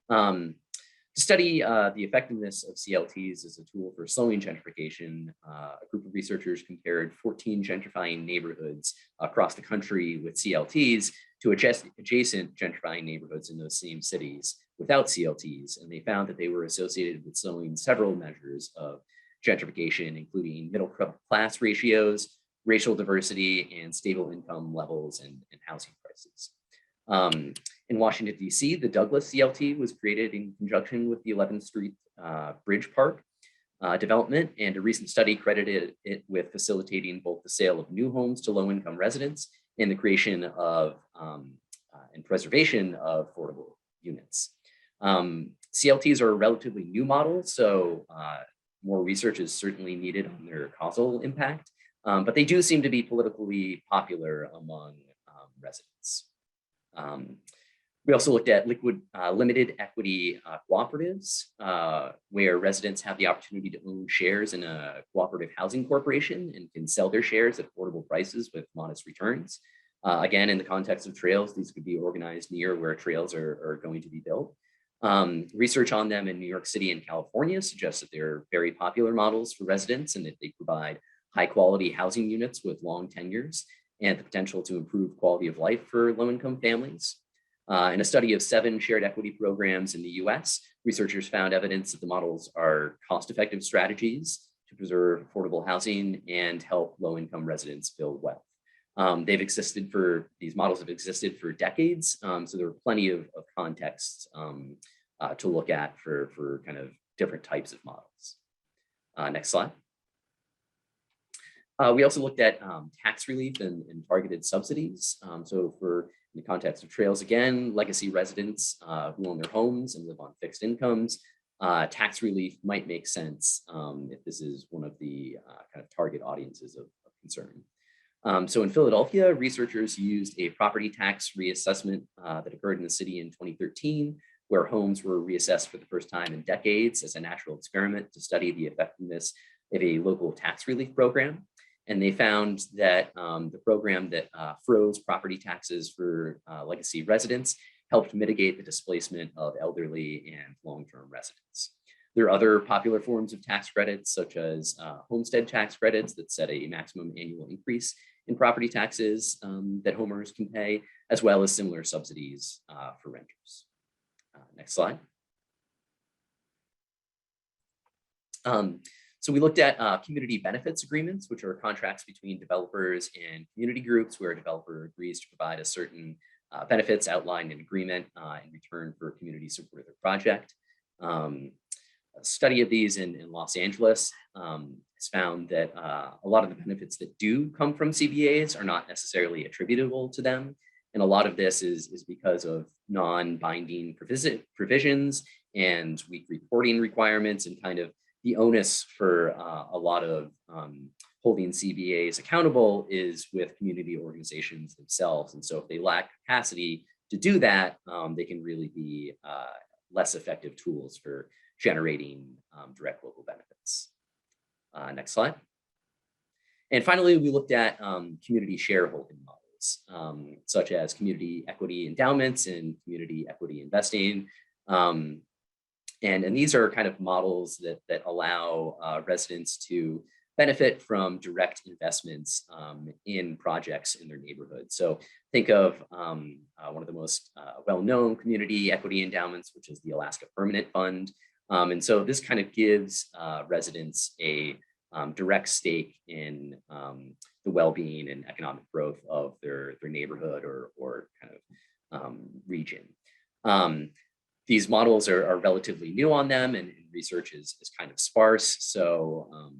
To study the effectiveness of CLTs as a tool for slowing gentrification, a group of researchers compared 14 gentrifying neighborhoods across the country with CLTs to adjacent gentrifying neighborhoods in those same cities without CLTs, and they found that they were associated with slowing several measures of gentrification, including middle class ratios, racial diversity, and stable income levels and housing prices. In Washington, D.C., the Douglas CLT was created in conjunction with the 11th Street Bridge Park development, and a recent study credited it with facilitating both the sale of new homes to low-income residents and the creation of and preservation of affordable units. CLTs are a relatively new model, so more research is certainly needed on their causal impact, but they do seem to be politically popular among residents. We also looked at limited equity cooperatives, where residents have the opportunity to own shares in a cooperative housing corporation and can sell their shares at affordable prices with modest returns. Again, in the context of trails, these could be organized near where trails are going to be built. Research on them in New York City and California suggests that they're very popular models for residents and that they provide high quality housing units with long tenures and the potential to improve quality of life for low-income families. In a study of 7 shared equity programs in the US, researchers found evidence that the models are cost-effective strategies to preserve affordable housing and help low-income residents build wealth. These models have existed for decades, so there are plenty of contexts to look at for kind of different types of models. Next slide. We also looked at tax relief and targeted subsidies. So for in the context of trails, again, legacy residents who own their homes and live on fixed incomes, tax relief might make sense if this is one of the kind of target audiences of concern. So in Philadelphia, researchers used a property tax reassessment that occurred in the city in 2013, where homes were reassessed for the first time in decades as a natural experiment to study the effectiveness of a local tax relief program. And they found that the program that froze property taxes for legacy residents helped mitigate the displacement of elderly and long-term residents. There are other popular forms of tax credits, such as homestead tax credits that set a maximum annual increase in property taxes that homeowners can pay, as well as similar subsidies for renters. Next slide. So we looked at community benefits agreements, which are contracts between developers and community groups where a developer agrees to provide a certain benefits outlined in agreement in return for community support of their project. A study of these in Los Angeles has found that a lot of the benefits that do come from CBAs are not necessarily attributable to them. And a lot of this is because of non-binding provisions and weak reporting requirements, and kind of the onus for a lot of holding CBAs accountable is with community organizations themselves. And so if they lack capacity to do that, they can really be less effective tools for generating direct local benefits. Next slide. And finally, we looked at community shareholding models, such as community equity endowments and community equity investing. And these are kind of models that allow residents to benefit from direct investments in projects in their neighborhood. So think of one of the most well-known community equity endowments, which is the Alaska Permanent Fund. And so this kind of gives residents a direct stake in the well-being and economic growth of their neighborhood or kind of region. These models are relatively new on them, and research is kind of sparse. So,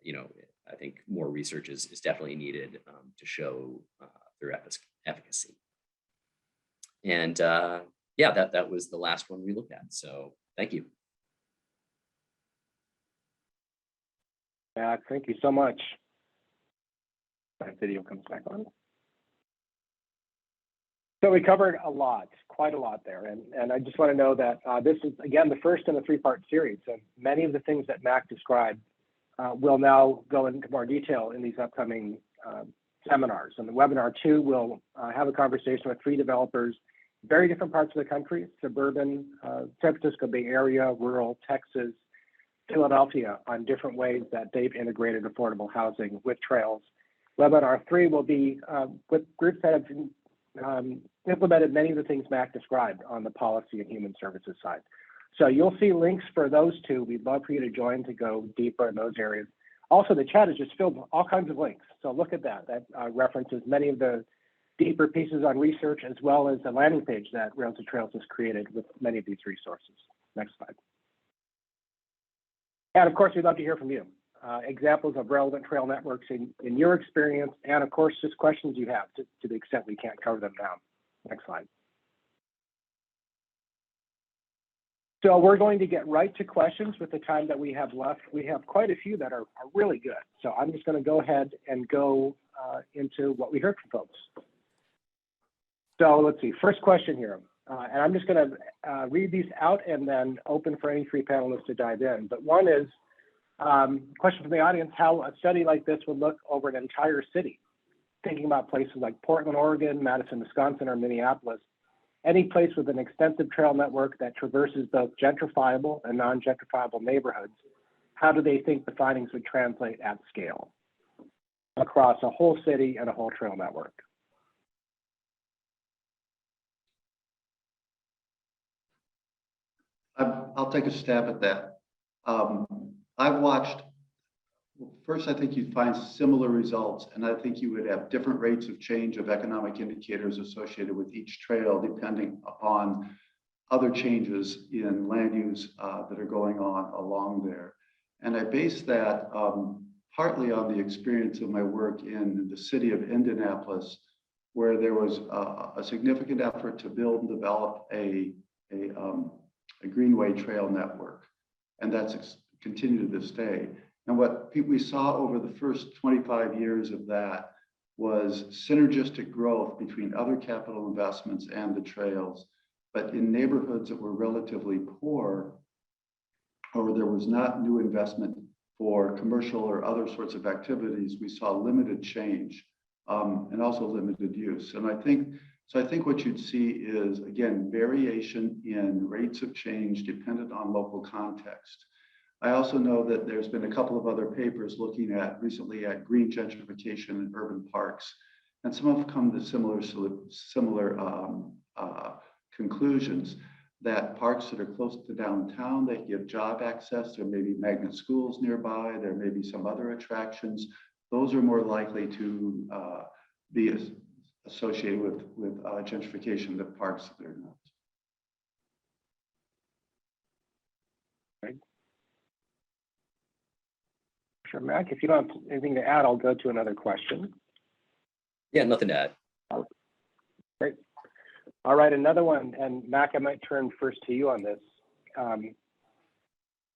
you know, I think more research is definitely needed to show their efficacy. And yeah, that was the last one we looked at. So thank you. Yeah, thank you so much. That video comes back on. So we covered a lot, quite a lot there. And I just want to know that this is, again, the first in a three-part series. And many of the things that Mac described will now go into more detail in these upcoming seminars. And the webinar 2 will have a conversation with 3 developers, very different parts of the country: suburban, San Francisco Bay Area, rural Texas, Philadelphia, on different ways that they've integrated affordable housing with trails. Webinar 3 will be with groups that have implemented many of the things Mac described on the policy and human services side. So you'll see links for those 2. We'd love for you to join to go deeper in those areas. Also, the chat is just filled with all kinds of links. So look at that. That references many of the deeper pieces on research, as well as the landing page that Rails to Trails has created with many of these resources. Next slide. And of course, we'd love to hear from you. Examples of relevant trail networks in your experience, and of course, just questions you have to the extent we can't cover them now. Next slide. So we're going to get right to questions with the time that we have left. We have quite a few that are really good. So I'm just going to go ahead and go into what we heard from folks. So let's see, first question here. And I'm just going to read these out and then open for any 3 panelists to dive in. But one is, question from the audience: how a study like this would look over an entire city, thinking about places like Portland, Oregon, Madison, Wisconsin, or Minneapolis, any place with an extensive trail network that traverses both gentrifiable and non-gentrifiable neighborhoods. How do they think the findings would translate at scale across a whole city and a whole trail network? I'll take a stab at that. I've watched, first, I think you'd find similar results, and I think you would have different rates of change of economic indicators associated with each trail, depending upon other changes in land use that are going on along there. And I base that partly on the experience of my work in the city of Indianapolis, where there was a significant effort to build and develop a greenway trail network. And that's continued to this day. And what we saw over the first 25 years of that was synergistic growth between other capital investments and the trails. But in neighborhoods that were relatively poor, or there was not new investment for commercial or other sorts of activities, we saw limited change and also limited use. And I think what you'd see is, again, variation in rates of change dependent on local context. I also know that there's been a couple of other papers looking at recently at green gentrification in urban parks, and some have come to similar conclusions that parks that are close to downtown, they give job access. There may be magnet schools nearby. There may be some other attractions. Those are more likely to be associated with gentrification than parks that are not. Sure, Mac, if you don't have anything to add, I'll go to another question. Yeah, nothing to add. Great. All right, another one, and Mac, I might turn first to you on this.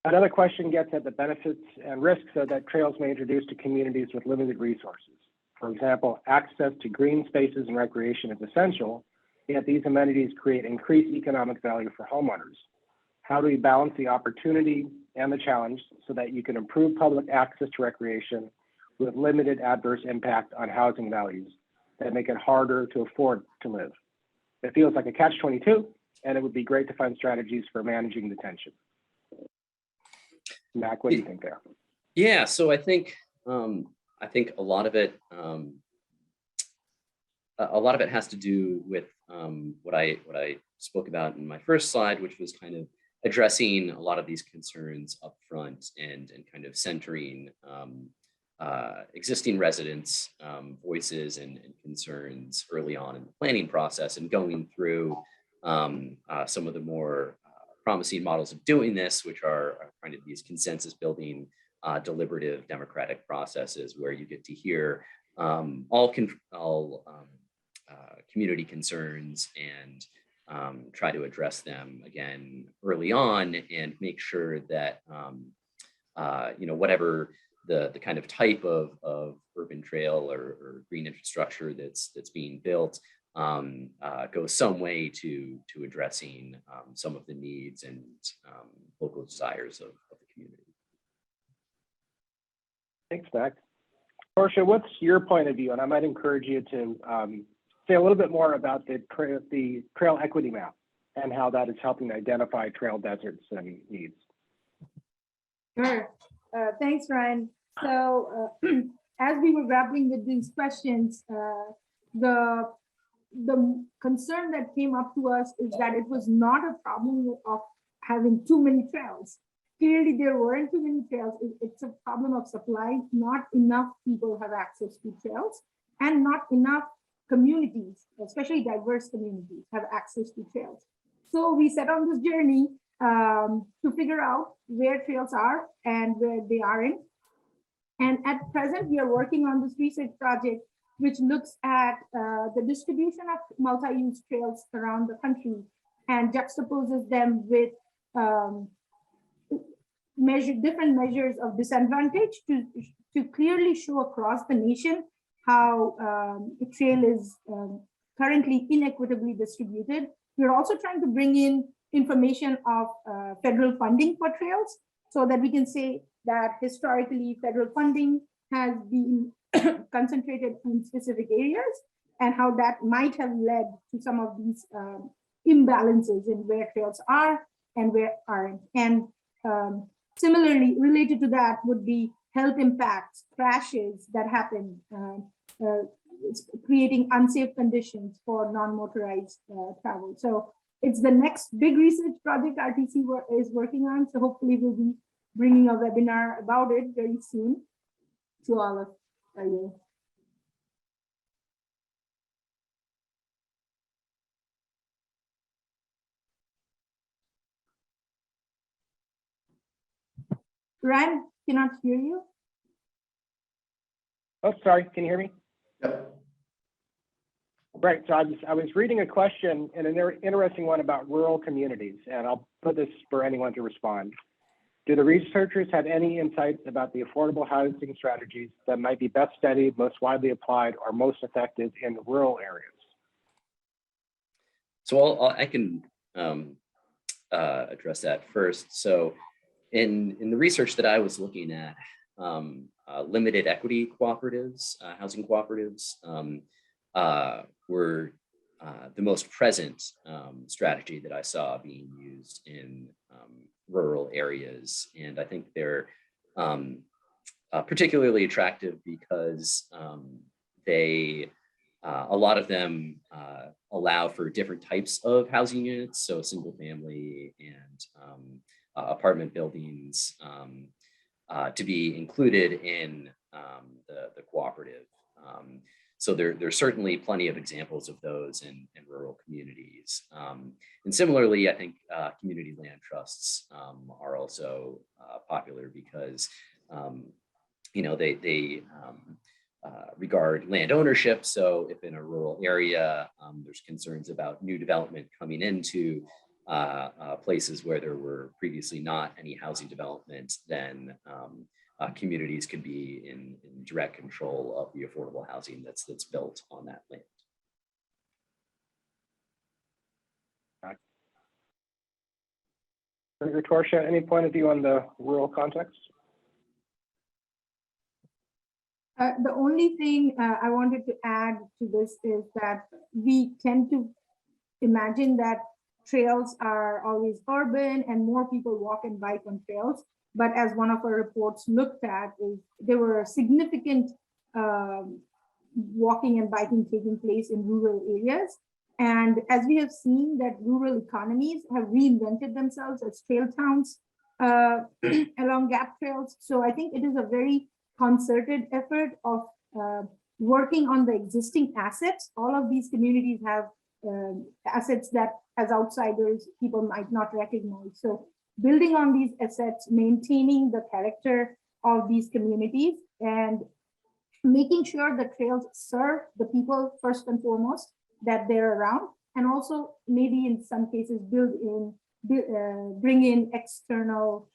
Another question gets at the benefits and risks that trails may introduce to communities with limited resources. For example, access to green spaces and recreation is essential, yet these amenities create increased economic value for homeowners. How do we balance the opportunity and the challenge so that you can improve public access to recreation with limited adverse impact on housing values that make it harder to afford to live? It feels like a catch-22, and it would be great to find strategies for managing the tension. Mac, what do you think there? Yeah, so I think a lot of it has to do with what I spoke about in my first slide, which was kind of addressing a lot of these concerns up front and kind of centering existing residents' voices and concerns early on in the planning process, and going through some of the more promising models of doing this, which are kind of these consensus building deliberative democratic processes where you get to hear all community concerns and try to address them again early on, and make sure that whatever the kind of type of urban trail or green infrastructure that's being built goes some way to addressing some of the needs and local desires of the community. Thanks, Mac. Portia, what's your point of view? And I might encourage you to say a little bit more about the trail equity map and how that is helping identify trail deserts and needs. Sure. Thanks, Ryan. So as we were grappling with these questions, the concern that came up to us is that it was not a problem of having too many trails. Clearly, there weren't too many trails. It's a problem of supply. Not enough people have access to trails, and not enough communities, especially diverse communities, have access to trails. So we set on this journey to figure out where trails are and where they aren't. And at present, we are working on this research project, which looks at the distribution of multi-use trails around the country and juxtaposes them with different measures of disadvantage to clearly show across the nation how the trail is currently inequitably distributed. We're also trying to bring in information of federal funding for trails so that we can say that historically federal funding has been concentrated in specific areas and how that might have led to some of these imbalances in where trails are and where aren't. And similarly, related to that would be health impacts, crashes that happen, creating unsafe conditions for non-motorized travel. So it's the next big research project RTC is working on. So hopefully we'll be bringing a webinar about it very soon to all of you. Ryan, cannot hear you. Oh, sorry, can you hear me? Yep. Right, so I was reading a question and an interesting one about rural communities, and I'll put this for anyone to respond. Do the researchers have any insights about the affordable housing strategies that might be best studied, most widely applied, or most effective in rural areas? So I can address that first. So in the research that I was looking at, limited equity cooperatives, housing cooperatives, were the most present strategy that I saw being used in rural areas. And I think they're particularly attractive because they, a lot of them allow for different types of housing units, so single family and apartment buildings to be included in the cooperative. So there's certainly plenty of examples of those in rural communities. And similarly, I think community land trusts are also popular because they regard land ownership. So if in a rural area, there's concerns about new development coming into places where there were previously not any housing development, then communities could be in direct control of the affordable housing that's built on that land. Torsia, any point of view on the rural context? The only thing I wanted to add to this is that we tend to imagine that trails are always urban and more people walk and bike on trails. But as one of our reports looked at, there were significant walking and biking taking place in rural areas. And as we have seen that rural economies have reinvented themselves as trail towns along gap trails. So I think it is a very concerted effort of working on the existing assets. All of these communities have assets that as outsiders, people might not recognize. So building on these assets, maintaining the character of these communities and making sure the trails serve the people first and foremost that they're around, and also maybe in some cases bring in external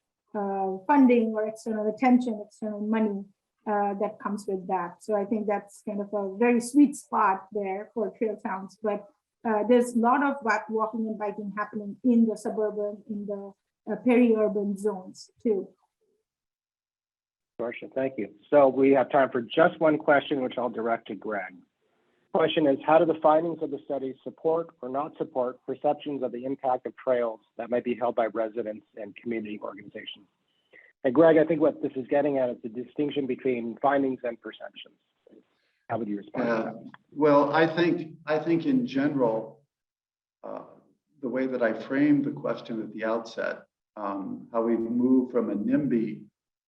funding or external attention, external money that comes with that. So I think that's kind of a very sweet spot there for trail towns. But there's a lot of walking and biking happening in the suburban, in the peri-urban zones too. Torsia, thank you. So we have time for just one question, which I'll direct to Greg. Question is, how do the findings of the study support or not support perceptions of the impact of trails that might be held by residents and community organizations? And Greg, I think what this is getting at is the distinction between findings and perceptions. How would you respond to that? Well, I think in general, the way that I framed the question at the outset, how we move from a NIMBY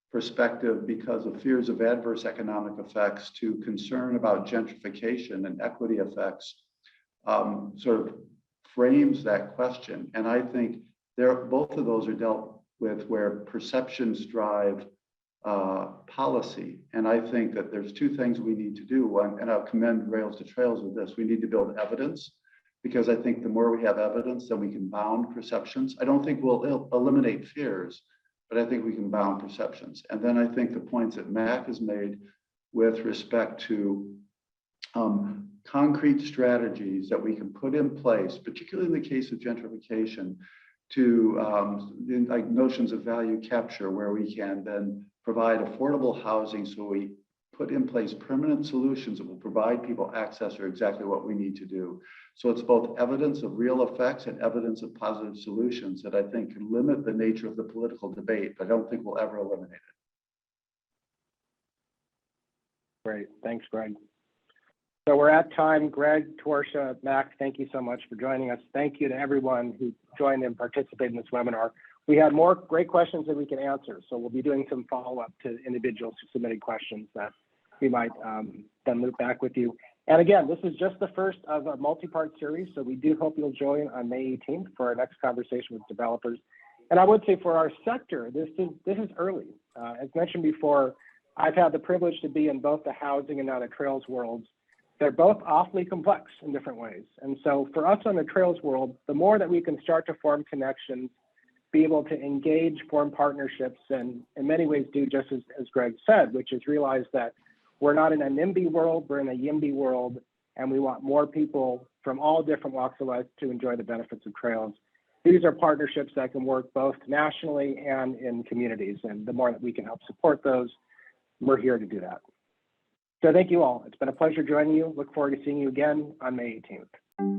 perspective because of fears of adverse economic effects to concern about gentrification and equity effects, sort of frames that question. And I think both of those are dealt with where perceptions drive policy. And I think that there's two things we need to do. And I'll commend Rails to Trails with this. We need to build evidence, because I think the more we have evidence, then we can bound perceptions. I don't think we'll eliminate fears, but I think we can bound perceptions. And then I think the points that Mac has made with respect to concrete strategies that we can put in place, particularly in the case of gentrification, to like notions of value capture, where we can then provide affordable housing. So we put in place permanent solutions that will provide people access, are exactly what we need to do. So it's both evidence of real effects and evidence of positive solutions that I think can limit the nature of the political debate, but I don't think we'll ever eliminate it. Great, thanks, Greg. So we're at time. Greg, Torsia, Mac, thank you so much for joining us. Thank you to everyone who joined and participated in this webinar. We had more great questions that we can answer, so we'll be doing some follow-up to individuals who submitted questions that we might then loop back with you. And again, this is just the first of a multi-part series, so we do hope you'll join on May 18th for our next conversation with developers. And I would say for our sector, this is early. As mentioned before, I've had the privilege to be in both the housing and now the trails worlds. They're both awfully complex in different ways. And so for us on the trails world, the more that we can start to form connections, be able to engage, form partnerships, and in many ways do just as Greg said, which is realize that we're not in a NIMBY world, we're in a YIMBY world, and we want more people from all different walks of life to enjoy the benefits of trails. These are partnerships that can work both nationally and in communities. And the more that we can help support those, we're here to do that. So thank you all. It's been a pleasure joining you. Look forward to seeing you again on May 18th.